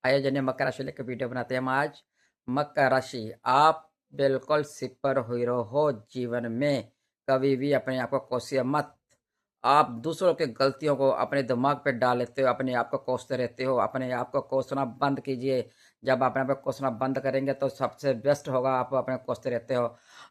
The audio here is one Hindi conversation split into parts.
आयोजन मकर राशि लेकर वीडियो बनाते हैं हम आज। मकर राशि, आप बिल्कुल सुपर हीरो हो जीवन में। कभी भी अपने आप को कोसिए मत। आप दूसरों की गलतियों को अपने दिमाग पे डाल लेते हो, अपने आप को कोसते रहते हो। अपने आप को कोसना बंद कीजिए। जब अपने आप को कोसना बंद करेंगे तो सबसे बेस्ट होगा। आप अपने कोसते रहते हो।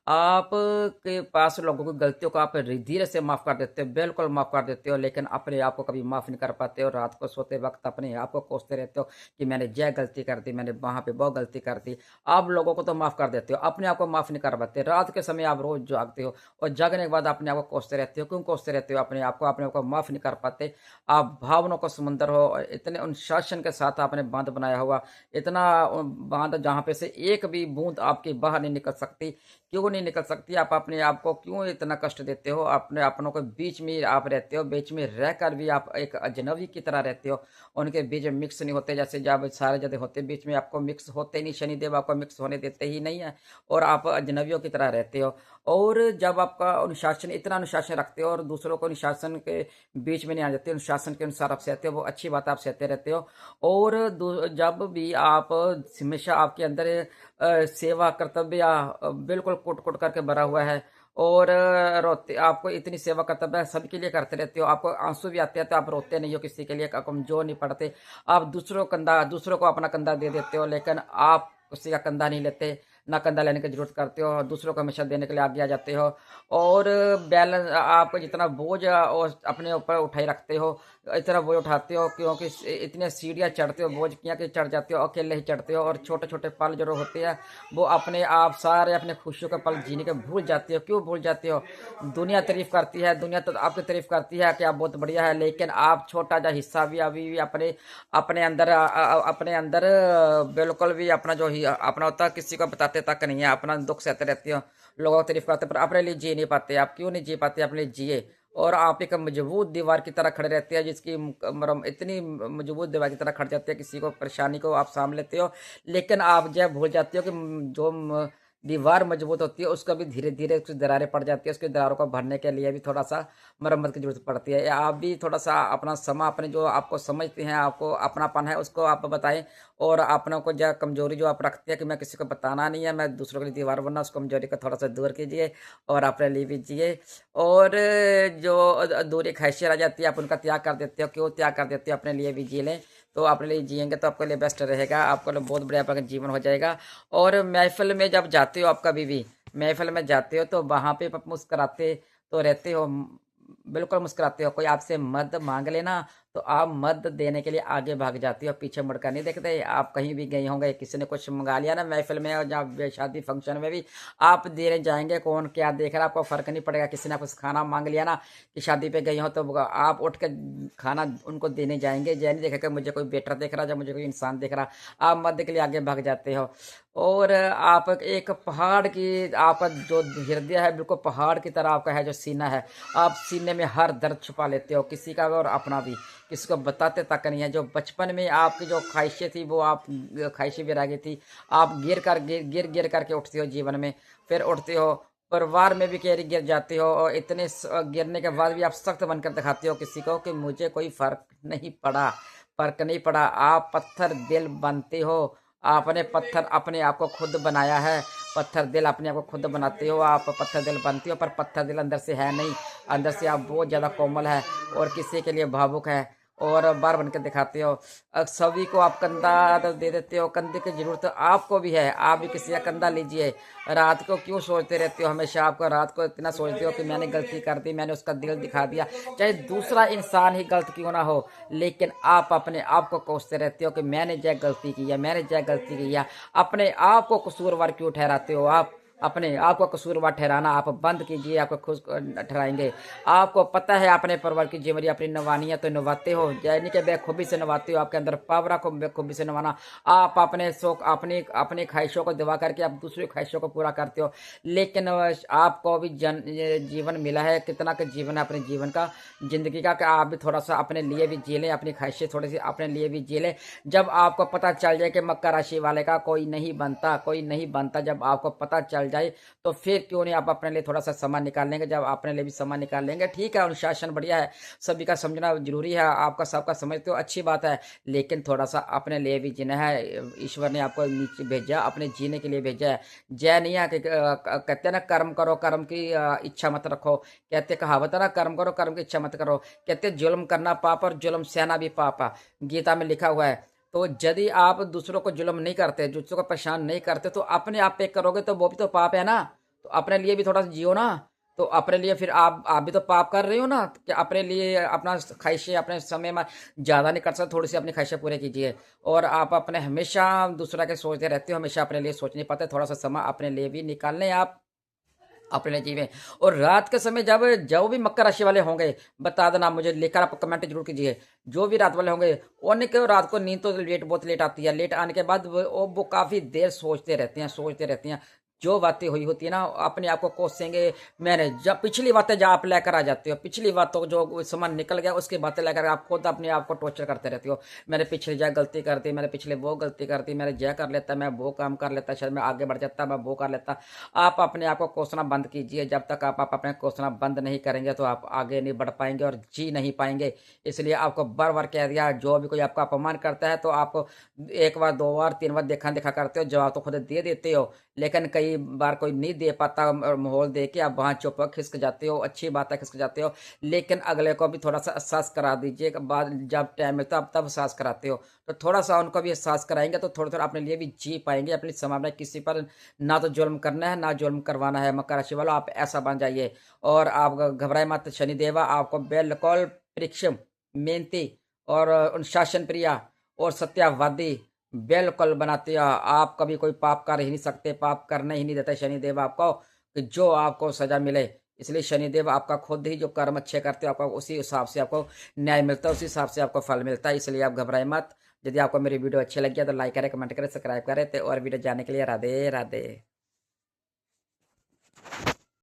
आपके पास लोगों की गलतियों को आप धीरे से माफ़ कर देते हो, बिल्कुल माफ़ कर देते हो, लेकिन अपने आप को कभी माफ़ नहीं कर पाते हो। रात को सोते वक़्त अपने आप को कोसते रहते हो कि मैंने यह गलती कर दी, मैंने वहाँ पे वो गलती कर दी। आप लोगों को तो माफ़ कर देते हो, अपने आप को माफ़ नहीं कर पाते। रात के समय आप रोज़ जागते हो और जागने के बाद अपने आप को कोसते रहते हो। क्यों कोसते रहते हो अपने आप को? अपने आप को माफ़ नहीं कर पाते। आप भावनाओं का समुंदर हो और इतने अनुशासन के साथ आपने बाँध बनाया हुआ, इतना बाँध जहाँ पे से एक भी बूँद आपकी बाहर नहीं निकल सकती। क्यों नहीं निकल सकती? आप अपने आप को क्यों इतना कष्ट देते हो? अपने अपनों के बीच में आप रहते हो, बीच में रहकर भी आप एक अजनबी की तरह रहते हो। उनके बीच में मिक्स नहीं होते, जैसे जब सारे जगह होते बीच में आपको मिक्स होते ही नहीं, शनिदेव आपको मिक्स होने देते ही नहीं है और आप अजनबियों की तरह रहते हो। और जब आपका अनुशासन, इतना अनुशासन रखते हो और दूसरों को अनुशासन के बीच में नहीं आने देते, अनुशासन के अनुसार आप सहते हो, वो अच्छी बात आप सहते रहते हो। और जब भी आप हमेशा आपके अंदर सेवा कर्तव्य बिल्कुल कुट-कुट करके भरा हुआ है और रोते आपको इतनी सेवा कर्तव्य है, सबके लिए करते रहते हो। आपको आँसू भी आते हैं तो आप रोते नहीं हो किसी के लिए, कमज़ोर नहीं पड़ते। आप दूसरों को अपना कंधा दे देते हो, लेकिन आप किसी का कंधा नहीं लेते, ना कंधा लेने की ज़रूरत करते हो, दूसरों को हमेशा देने के लिए आगे आ जाते हो। और बैलेंस आपको जितना बोझ और अपने ऊपर उठाए रखते हो, इतना बोझ उठाते हो क्योंकि इतने सीढ़ियाँ चढ़ते हो, बोझ किया कि चढ़ जाते हो, अकेले ही चढ़ते हो और छोटे-छोटे पल जो होते हैं, वो अपने आप सारे अपने खुशियों के पल जीने के भूल जाते हो। क्यों भूल जाते हो? दुनिया तारीफ़ करती है, दुनिया तो आपकी तारीफ़ करती है कि आप बहुत बढ़िया है, लेकिन आप छोटा सा हिस्सा भी अभी भी अपने अपने अंदर बिल्कुल भी अपना जो ही अपना होता है किसी को बताते तक नहीं है, अपना दुःख सहते रहते हो। लोगों की तारीफ़ करते हो पर अपने लिए जी नहीं पाते। आप क्यों नहीं जी पाते? अपने लिए जिए। और आप एक मजबूत दीवार की तरह खड़े रहते हैं जिसकी मरम इतनी मजबूत दीवार की तरह खड़ जाते हैं, किसी को परेशानी को आप सामले लेते हो, लेकिन आप जो है भूल जाते हो कि जो दीवार मजबूत होती है उसका भी धीरे-धीरे उसकी दरारें पड़ जाती है, उसकी दरारों को भरने के लिए भी थोड़ा-सा मरम्मत की ज़रूरत पड़ती है। या आप भी थोड़ा-सा अपना समय अपने जो आपको समझते हैं, आपको अपनापन है उसको आप बताएँ और अपनों को जो कमज़ोरी जो आप रखते हैं कि मैं किसी को बताना नहीं है, मैं दूसरों के लिए दीवार बनना, उस कमज़ोरी को थोड़ा-सा दूर कीजिए और अपने लिए भी जिए। और जो अधूरी ख़्वाहिशें रह जाती है, आप उनका त्याग कर देते हो। क्यों त्याग कर देते हो? अपने लिए भी जी लें, तो अपने लिए जिएँगे तो आपके लिए बेस्ट रहेगा, आपके लिए बहुत बढ़िया आपका जीवन हो जाएगा। और महफ़िल में जब जाते हो आप कभी भी, महफ़िल में जाते हो तो वहाँ पे आप मुस्कुराते तो रहते हो, बिल्कुल मुस्कुराते हो। कोई आपसे मदद माँग ले ना, तो आप मदद देने के लिए आगे भाग जाती हो, पीछे मुड़कर नहीं देखते। आप कहीं भी गए होंगे, किसी ने कुछ मँगा लिया ना महफ़िल में और जहाँ शादी फंक्शन में भी, आप देने जाएँगे, कौन क्या देख रहा है, आपको फ़र्क नहीं पड़ेगा। किसी ने कुछ खाना माँग लिया ना कि शादी पे गई हो, तो आप उठ के खाना उनको देने जाएँगे। ये नहीं देखेगा मुझे कोई वेटर देख रहा है या मुझे कोई इंसान देख रहा, आप मदद के लिए आगे भाग जाते हो। और आप एक पहाड़ की आपका जो हृदय है बिल्कुल पहाड़ की तरह आपका है जो सीना है, आप सीने में हर दर्द छुपा लेते हो, किसी का भी और अपना भी, किसी को बताते तक नहीं है। जो बचपन में आपकी जो ख्वाहिशें थी वो आप ख्वाहिशें भी रह गई थी, आप गिर करके उठते हो जीवन में, फिर उठते हो, परिवार में भी कह गिर जाते हो और इतने गिरने के बाद भी आप सख्त बनकर दिखाते हो किसी को कि मुझे कोई फ़र्क नहीं पड़ा। आप पत्थर दिल बनते हो, आपने पत्थर अपने आप को खुद बनाया है, पत्थर दिल अपने आप को खुद बनाते हो, आप पत्थर दिल बनते हो पर पत्थर दिल अंदर से है नहीं, अंदर से आप बहुत ज़्यादा कोमल है और किसी के लिए भावुक है और बार बन के दिखाते हो। सभी को आप कंधा तो दे देते हो, कंधे की ज़रूरत आपको भी है, आप भी किसी का कंधा लीजिए। रात को क्यों सोचते रहते हो हमेशा? आपको रात को इतना सोचते हो कि मैंने गलती कर दी, मैंने उसका दिल दिखा दिया, चाहे दूसरा इंसान ही गलत क्यों ना हो, लेकिन आप अपने आप को कोसते रहते हो कि मैंने जो गलती की है, मैंने जो गलती की है। अपने आप को कसूरवार क्यों ठहराते हो आप? अपने आप को कसूरवार ठहराना आप बंद कीजिए, आपको खुद ठहराएँगे। आपको पता है अपने परिवार की ज़िम्मेदारी अपनी निभानी है तो निभाते हो, यानी कि बेखूबी से निभाते हो, आपके अंदर पावर है को बेखूबी से निभाना। आप अपने शौक अपनी अपनी ख्वाहिशों को दबा करके आप दूसरी ख्वाहिशों को पूरा करते हो। लेकिन आपको भी ये जीवन मिला है, कितना का जीवन है अपने जीवन का, ज़िंदगी का, कि आप भी थोड़ा-सा अपने लिए भी जी लें, अपनी ख्वाहिशें थोड़ी-सी अपने लिए भी जी लें। जब आपको पता चल जाए कि मकर राशि वाले का कोई नहीं बनता, जब आपको पता चल निकल जाए, तो फिर क्यों नहीं आप अपने लिए थोड़ा-सा समय निकाल लेंगे। जब अपने लिए भी समय निकाल लेंगे, ठीक है, अनुशासन बढ़िया है, सभी का समझना ज़रूरी है, आपका सबका समझते हो अच्छी बात है, लेकिन थोड़ा-सा अपने लिए भी जीना है। ईश्वर ने आपको नीचे भेजा, अपने जीने के लिए भेजा है। जय नहीं है कि कहते हैं ना, कर्म करो, कर्म की इच्छा मत रखो। कहते कहावत है ना, कर्म करो, कर्म की इच्छा मत करो। कहते जुल्म करना पाप और जुल्म सहना भी पाप है, गीता में लिखा हुआ है। तो यदि आप दूसरों को जुल्म नहीं करते, दूसरों को परेशान नहीं करते, तो अपने आप पे करोगे तो वो भी तो पाप है ना। तो अपने लिए भी थोड़ा सा जियो ना। तो अपने लिए फिर आप भी तो पाप कर रहे हो ना, कि अपने लिए अपना ख्वाहिशें अपने समय में ज़्यादा नहीं कर सकते, थोड़ी सी अपनी ख्वाहिशें पूरे कीजिए। और आप अपने हमेशा दूसरा के सोचते रहते हो, हमेशा अपने लिए सोच नहीं पाते, थोड़ा सा समय अपने लिए भी निकाल लें आप, अपने जीवन। और रात के समय जब जो भी मकर राशि वाले होंगे, बता देना मुझे, लेकर आप कमेंट जरूर कीजिए। जो भी रात वाले होंगे, उनके रात को नींद तो लेट, बहुत लेट आती है, लेट आने के बाद वो काफी देर सोचते रहते हैं, सोचते रहते हैं। जो बातें हुई होती है ना, अपने आप को कोसेंगे। मैंने जब पिछली बातें जब आप लेकर आ जाते हो, पिछली बातों को जो समय निकल गया उसकी बातें लेकर आप खुद अपने आप को टॉर्चर करते रहते हो। मैंने पिछले जय गलती कर दी, मैंने पिछले वो गलती कर दी, मैंने जय कर लेता, मैं वो काम कर लेता, शायद मैं आगे बढ़ जाता, मैं वो कर लेता। आप अपने आप को कोसना बंद कीजिए। जब तक आप अपने कोसना बंद नहीं करेंगे तो आप आगे नहीं बढ़ पाएंगे और जी नहीं पाएंगे। इसलिए आपको बार बार कह दिया, जो भी कोई आपका अपमान करता है तो आप एक बार, दो बार, तीन बार देखा देखा करते हो, जवाब तो खुद दे देते हो, लेकिन कई बार कोई नहीं दे पाता और माहौल दे के आप वहाँ चुप खिसक जाते हो। अच्छी बात है, खिसक जाते हो, लेकिन अगले को भी थोड़ा सा एहसास करा दीजिए। बाद जब टाइम मिलता है तब एहसास कराते हो, तो थोड़ा सा उनको भी एहसास कराएंगे तो थोड़ा थोड़ा अपने लिए भी जी पाएंगे। अपनी संभावना किसी पर ना तो जुल्म करना है, ना जुल्म करवाना है। मकर राशि वालों, आप ऐसा बन जाइए। और आप घबराए मत, शनिदेवा आपको बिल्कुल परीक्षम, मेहनती और अनुशासन प्रिया और सत्यावादी बिल्कुल बनाते हैं। आप कभी कोई पाप कर ही नहीं सकते, पाप करने ही नहीं देते शनिदेव आपको, कि जो आपको सजा मिले। इसलिए शनिदेव आपका खुद ही जो कर्म अच्छे करते हो, आपको उसी हिसाब से आपको न्याय मिलता है, उसी हिसाब से आपको फल मिलता है। इसलिए आप घबराए मत। यदि आपको मेरी वीडियो अच्छी लगी है तो लाइक करें, कमेंट करें, सब्सक्राइब करें। तो और वीडियो जानने के लिए राधे राधे।